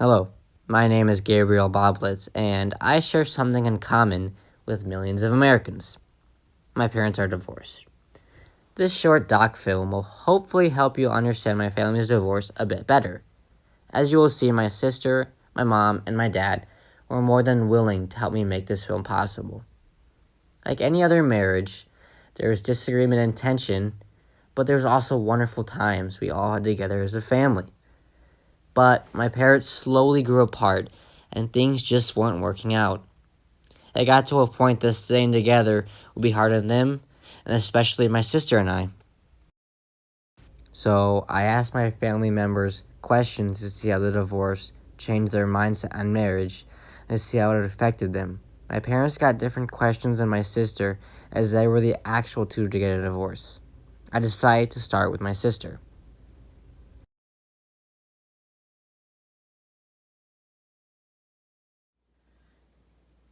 Hello, my name is Gabriel Boblitz, and I share something in common with millions of Americans. My parents are divorced. This short doc film will hopefully help you understand my family's divorce a bit better. As you will see, my sister, my mom, and my dad were more than willing to help me make this film possible. Like any other marriage, there is disagreement and tension, but there's also wonderful times we all had together as a family. But my parents slowly grew apart, and things just weren't working out. It got to a point that staying together would be hard on them, and especially my sister and I. So I asked my family members questions to see how the divorce changed their mindset on marriage and to see how it affected them. My parents got different questions than my sister, as they were the actual two to get a divorce. I decided to start with my sister.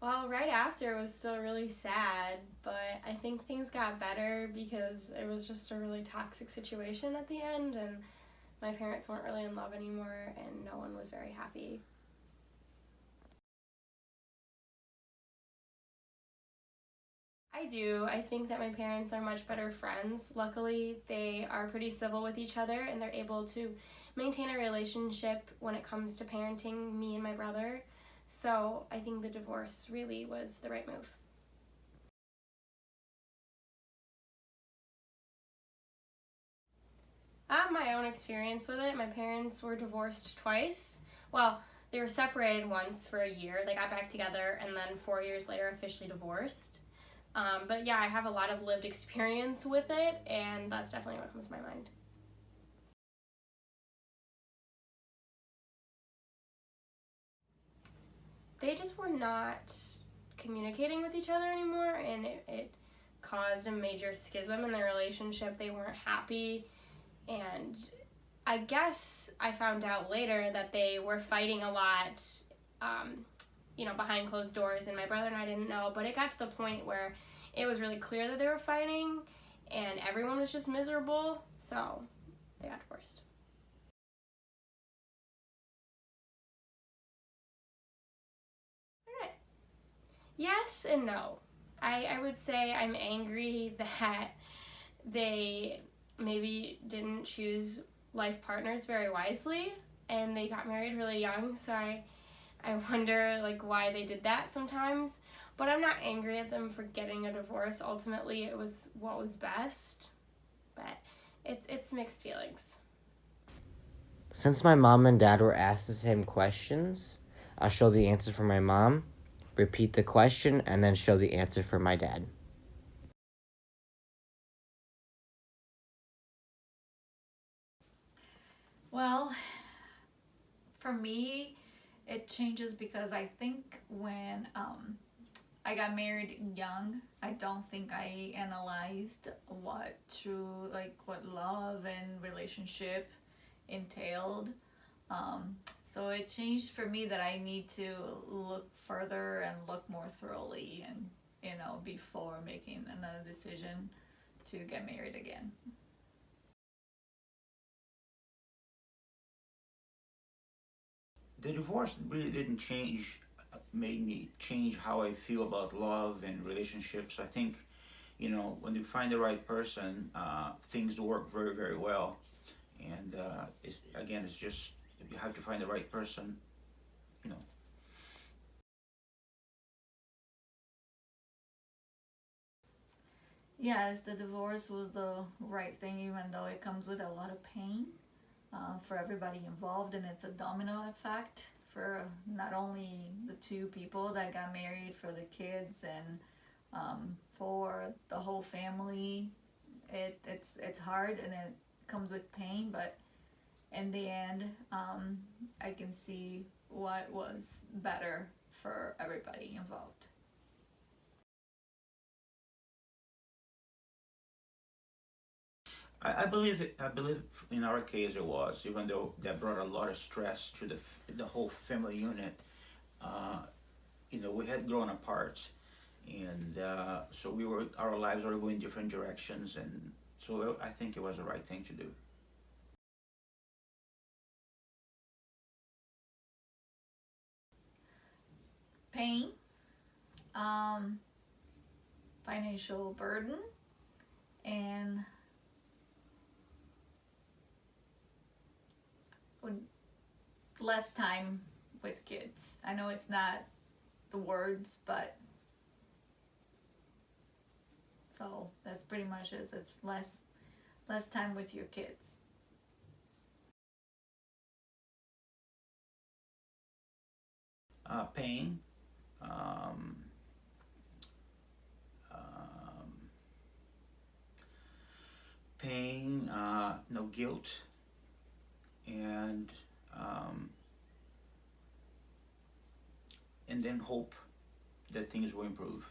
Well, right after was still really sad, but I think things got better because it was just a really toxic situation at the end, and my parents weren't really in love anymore, and no one was very happy. I do. I think that my parents are much better friends. Luckily, they are pretty civil with each other, and they're able to maintain a relationship when it comes to parenting me and my brother. So I think the divorce really was the right move. I have my own experience with it. My parents were divorced twice. Well, they were separated once for a year. They got back together, and then 4 years later, officially divorced. But yeah, I have a lot of lived experience with it, and that's definitely what comes to my mind. They just were not communicating with each other anymore, and it caused a major schism in their relationship. They weren't happy, and I guess I found out later that they were fighting a lot, um, behind closed doors, and my brother and I didn't know, but it got to the point where it was really clear that they were fighting, and everyone was just miserable, so they got divorced. All right. Yes and no. I would say I'm angry that they maybe didn't choose life partners very wisely and they got married really young, so I wonder like why they did that sometimes. But I'm not angry at them for getting a divorce. Ultimately, it was what was best. But it's mixed feelings. Since my mom and dad were asked the same questions, I'll show the answer for my mom, repeat the question, and then show the answer for my dad. Well, for me, it changes because I think when I got married young, I don't think I analyzed what true, like what love and relationship entailed. Um, so it changed for me that I need to look further and look more thoroughly and, before making another decision to get married again. The divorce really didn't change, made me change how I feel about love and relationships. I think, when you find the right person, things work very, very well. And it's just, you have to find the right person, you know. Yes, the divorce was the right thing, even though it comes with a lot of pain for everybody involved, and it's a domino effect for not only the two people that got married, for the kids, and for the whole family. It's hard and it comes with pain, but in the end, I can see what was better for everybody involved. I believe in our case it was, even though that brought a lot of stress to the whole family unit. Uh, we had grown apart, and so our lives were going different directions, and so I think it was the right thing to do. pain, financial burden, and less time with kids. I know it's not the words, but so that's pretty much it. It's less time with your kids. Pain, um, um, pain, no guilt, um, and then hope that things will improve.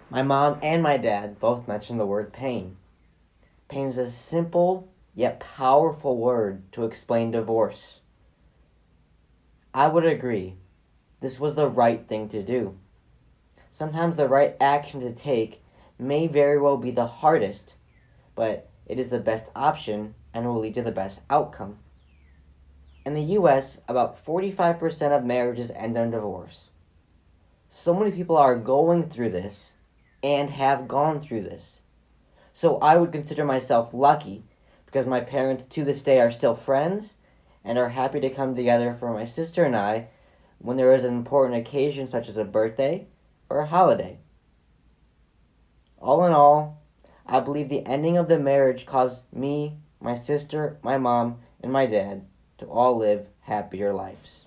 My mom and my dad both mentioned the word pain. Pain is a simple yet powerful word to explain divorce. I would agree. This was the right thing to do. Sometimes the right action to take may very well be the hardest, but it is the best option and will lead to the best outcome. In the US, about 45% of marriages end in divorce. So many people are going through this and have gone through this. So I would consider myself lucky because my parents to this day are still friends and are happy to come together for my sister and I when there is an important occasion such as a birthday or a holiday. All in all, I believe the ending of the marriage caused me, my sister, my mom, and my dad to all live happier lives.